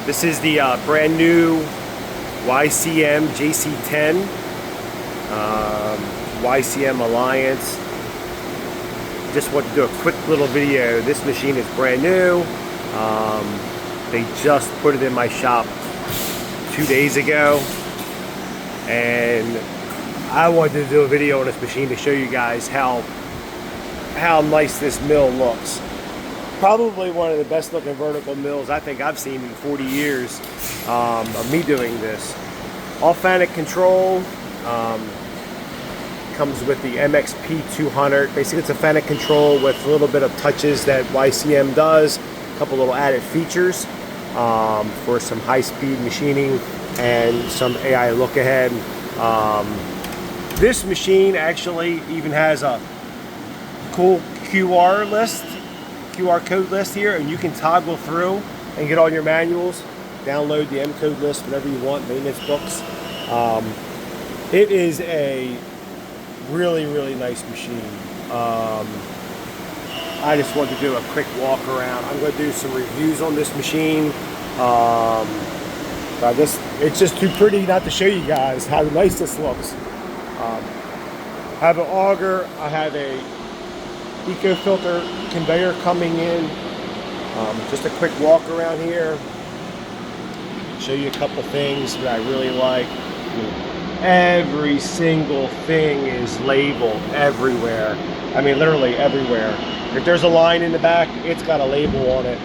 This is the brand new YCM JC10 YCM Alliance. Just want to do a quick little video. This machine is brand new. They just put it in my shop 2 days ago, and I wanted to do a video on this machine to show you guys how nice this mill looks. Probably one of the best looking vertical mills I think I've seen in 40 years of me doing this. All FANUC control, comes with the MXP 200. Basically it's a FANUC control with a little bit of touches that YCM does, a couple little added features for some high-speed machining and some AI look ahead. This machine actually even has a cool QR code list here, and you can toggle through and get all your manuals, download the M code list, whatever you want, maintenance books. It is a really nice machine. I just wanted to do a quick walk around. I'm going to do some reviews on this machine. It's just too pretty not to show you guys how nice this looks. I have an auger. I have a eco filter conveyor coming in. Just a quick walk around here. Show you a couple things that I really like. Every single thing is labeled everywhere. I mean, literally everywhere. If there's a line in the back, it's got a label on it.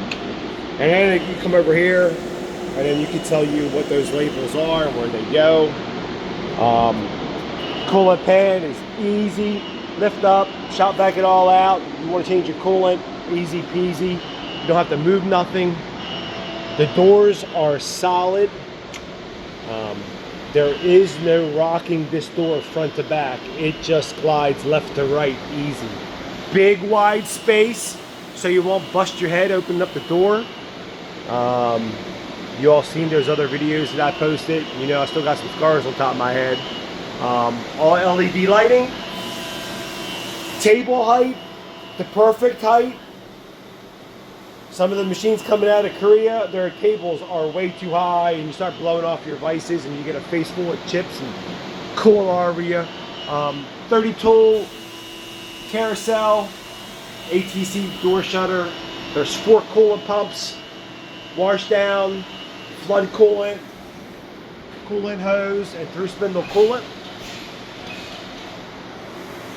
And then you come over here, and then you can tell you what those labels are and where they go. Coolant pan is easy. Lift up, shop vac it all out. You want to change your coolant, easy peasy. You don't have to move nothing. The doors are solid. There is no rocking this door front to back. It just glides left to right easy. Big wide space, so you won't bust your head opening up the door. You all seen those other videos that I posted. You know, I still got some scars on top of my head. All LED lighting. Table height, the perfect height. Some of the machines coming out of Korea, their tables are way too high, and you start blowing off your vices, and you get a face full of chips and cool over you. 30 tool carousel, ATC door shutter. There's 4 coolant pumps, wash down, flood coolant, coolant hose, and through spindle coolant.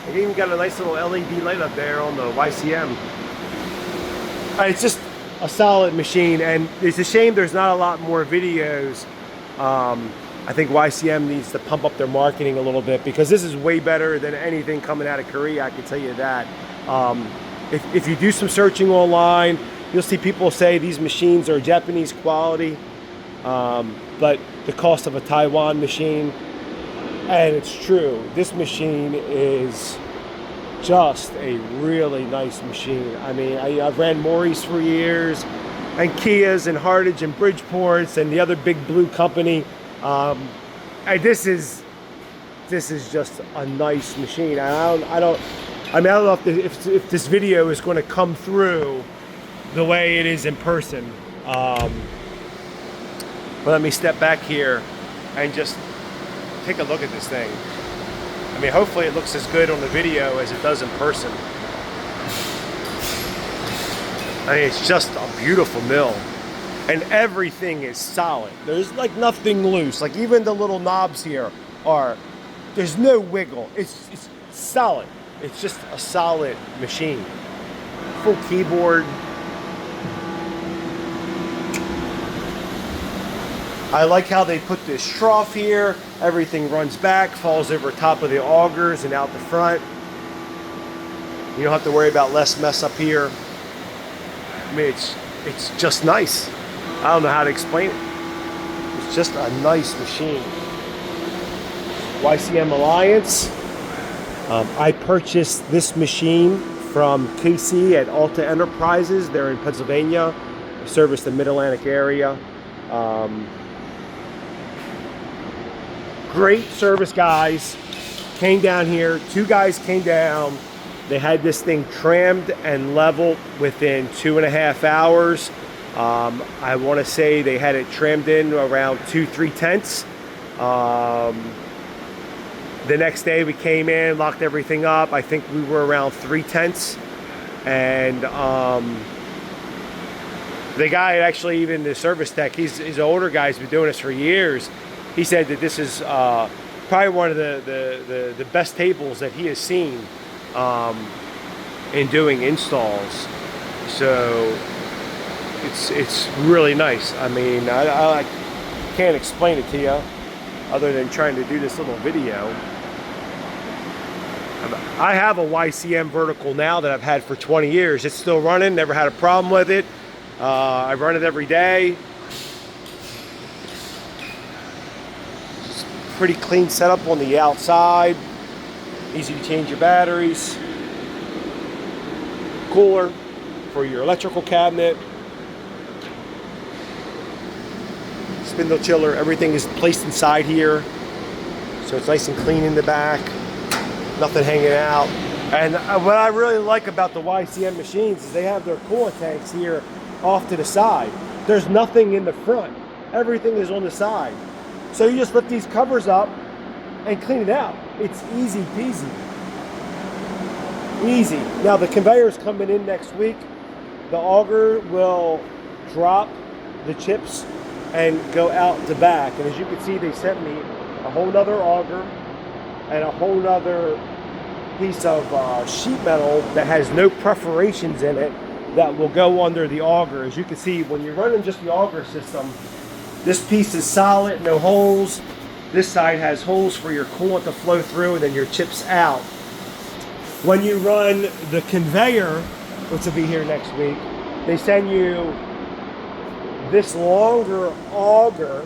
It even got a nice little LED light up there on the YCM. It's just a solid machine, and it's a shame there's not a lot more videos. I think YCM needs to pump up their marketing a little bit, because this is way better than anything coming out of Korea, I can tell you that. If you do some searching online, you'll see people say these machines are Japanese quality, but the cost of a Taiwan machine. And it's true. This machine is just a really nice machine. I mean, I've ran Maury's for years, and Kias and Hardage and Bridgeports and the other big blue company. And this is just a nice machine. I don't know if this video is going to come through the way it is in person. But let me step back here and just take a look at this thing. I mean, hopefully it looks as good on the video as it does in person. I mean, it's just a beautiful mill, and everything is solid. There's like nothing loose. Like even the little knobs here there's no wiggle. It's solid. It's just a solid machine. Full keyboard. I like how they put this trough here. Everything runs back, falls over top of the augers and out the front. You don't have to worry about less mess up here. I mean, it's just nice. I don't know how to explain it. It's just a nice machine. YCM Alliance. I purchased this machine from KC at Alta Enterprises. They're in Pennsylvania. They service the Mid-Atlantic area. Great service guys came down here. 2 guys came down. They had this thing trimmed and leveled within 2.5 hours. I want to say they had it trimmed in around 2-3 tenths. The next day we came in, locked everything up. I think we were around 3 tenths. And the guy, actually, even the service tech, he's an older guy, he's been doing this for years. He said that this is probably one of the best tables that he has seen in doing installs. So it's really nice. I mean, I can't explain it to you other than trying to do this little video. I have a YCM vertical now that I've had for 20 years. It's still running, never had a problem with it. I run it every day. It's pretty clean setup on the outside. Easy to change your batteries. Cooler for your electrical cabinet. Spindle chiller, everything is placed inside here. So it's nice and clean in the back. Nothing hanging out. And what I really like about the YCM machines is they have their coolant tanks here off to the side. There's nothing in the front. Everything is on the side. So you just lift these covers up and clean it out. It's easy peasy. Easy. Now the conveyor's coming in next week. The auger will drop the chips and go out the back. And as you can see, they sent me a whole nother auger and a whole nother piece of sheet metal that has no perforations in it that will go under the auger. As you can see, when you're running just the auger system, this piece is solid, no holes. This side has holes for your coolant to flow through and then your chips out. When you run the conveyor, which will be here next week, they send you this longer auger,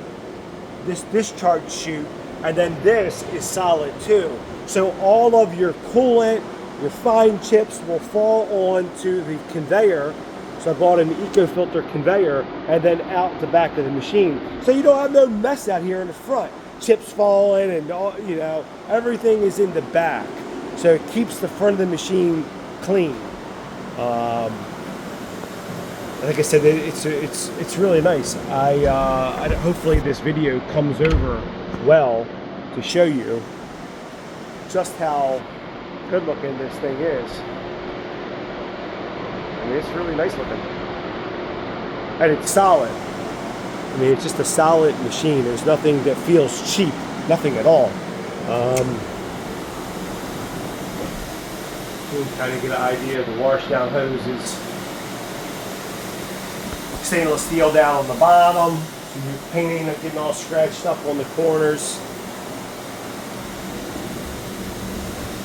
this discharge chute, and then this is solid too. So all of your coolant, your fine chips will fall onto the conveyor. So I bought an eco-filter conveyor and then out the back of the machine. So you don't have no mess out here in the front. Chips falling and all, you know, everything is in the back. So it keeps the front of the machine clean. Like I said, it's really nice. Hopefully this video comes over well to show you just how good looking this thing is. I mean, it's really nice looking. And it's solid. I mean, it's just a solid machine. There's nothing that feels cheap. Nothing at all. Kind of get an idea of the washdown hoses. Stainless steel down on the bottom. So your painting not getting all scratched up on the corners.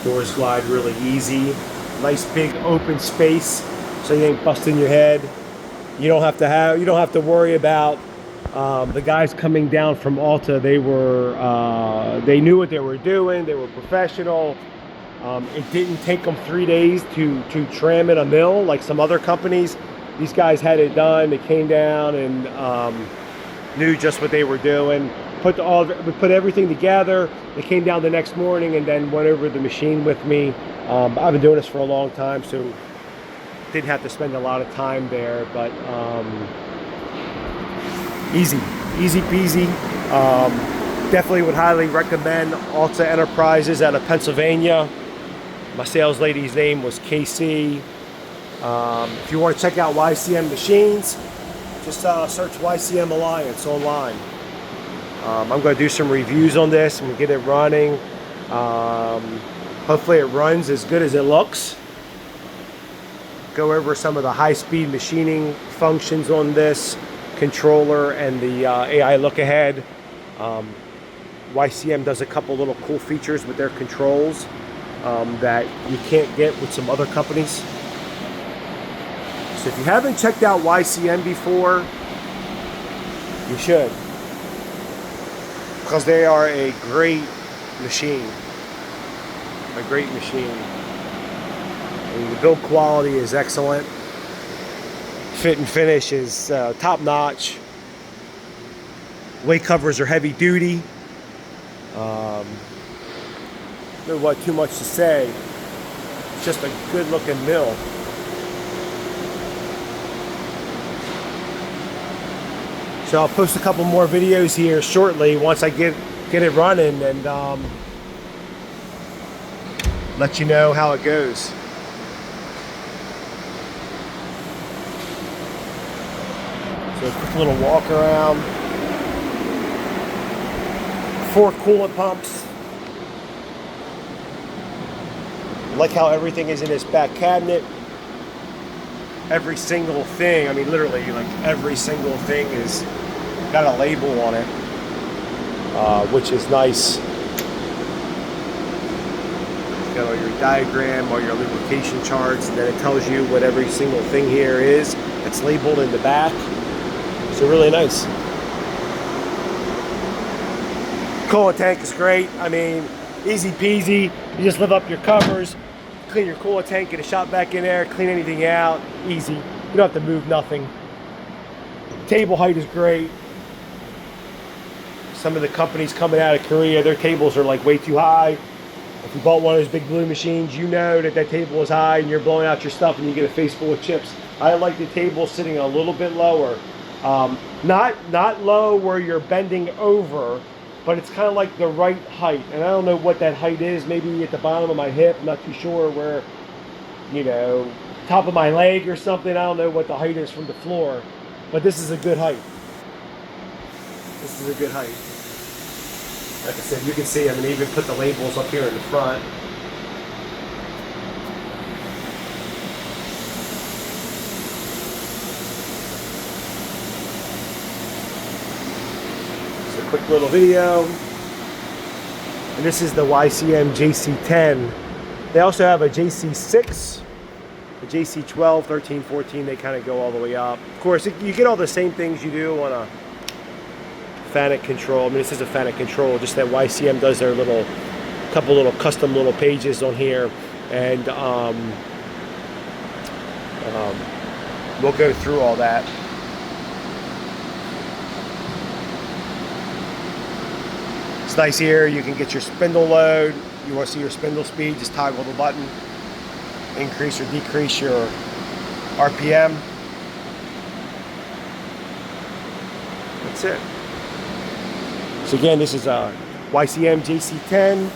Doors glide really easy. Nice big open space, so you ain't busting your head. You don't have to worry about the guys coming down from Alta. They knew what they were doing. They were professional. It didn't take them 3 days to tram in a mill like some other companies. These guys had it done. They came down and knew just what they were doing. We put everything together. They came down the next morning and then went over the machine with me. I've been doing this for a long time, so didn't have to spend a lot of time there, but easy peasy. Definitely would highly recommend Alta Enterprises out of Pennsylvania. My sales lady's name was KC. If you want to check out YCM machines, just search YCM Alliance online. I'm going to do some reviews on this and get it running. Hopefully it runs as good as it looks. Go over some of the high-speed machining functions on this controller and the AI look ahead. YCM does a couple little cool features with their controls that you can't get with some other companies. So if you haven't checked out YCM before, you should, because they are a great machine. A great machine. I mean, the build quality is excellent. Fit and finish is top notch. Weight covers are heavy duty. Not too much to say. It's just a good looking mill. So I'll post a couple more videos here shortly once I get it running, and let you know how it goes. So a quick little walk around. 4 coolant pumps. I like how everything is in this back cabinet. Every single thing, I mean literally like every single thing is got a label on it, which is nice. You got all your diagram, all your lubrication charts, and then it tells you what every single thing here is. It's labeled in the back. So really nice. Coolant tank is great. I mean, easy peasy. You just lift up your covers, clean your coolant tank, get a shot back in there, clean anything out, easy. You don't have to move nothing. Table height is great. Some of the companies coming out of Korea, their tables are like way too high. If you bought one of those big blue machines, you know that table is high and you're blowing out your stuff and you get a face full of chips. I like the table sitting a little bit lower. Not low where you're bending over, but it's kind of like the right height. And I don't know what that height is, maybe at the bottom of my hip. I'm not too sure where, you know, top of my leg or something. I don't know what the height is from the floor, but this is a good height. This is a good height. Like I said, you can see, I mean, they even put the labels up here in the front. Just a quick little video. And this is the YCM JC10. They also have a JC6, a JC12, 13, 14. They kind of go all the way up. Of course, you get all the same things you do on a FANUC control. I mean, this is a FANUC control, just that YCM does their couple little custom little pages on here, and we'll go through all that. It's nice here. You can get your spindle load. You want to see your spindle speed, just toggle the button, increase or decrease your RPM. That's it. So again, this is a YCM JC10.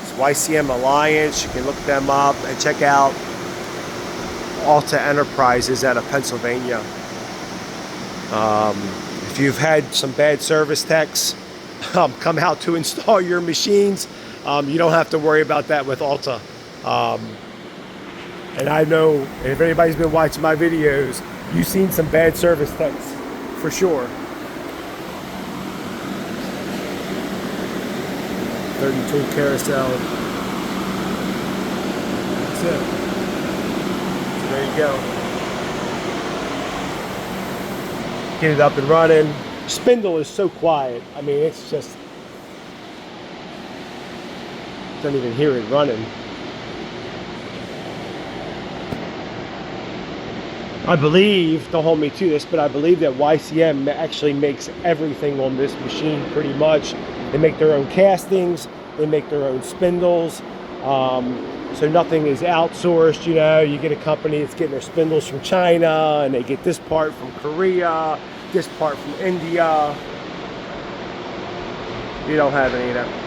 It's YCM Alliance. You can look them up and check out Alta Enterprises out of Pennsylvania. If you've had some bad service techs come out to install your machines, you don't have to worry about that with Alta. And I know if anybody's been watching my videos, you've seen some bad service techs for sure. 32 carousel. That's it. So there you go. Get it up and running. Spindle is so quiet. I mean, it's just, don't even hear it running. I believe, don't hold me to this, but I believe that YCM actually makes everything on this machine pretty much. They make their own castings, they make their own spindles, so nothing is outsourced. You know, you get a company that's getting their spindles from China, and they get this part from Korea, this part from India. You don't have any of that.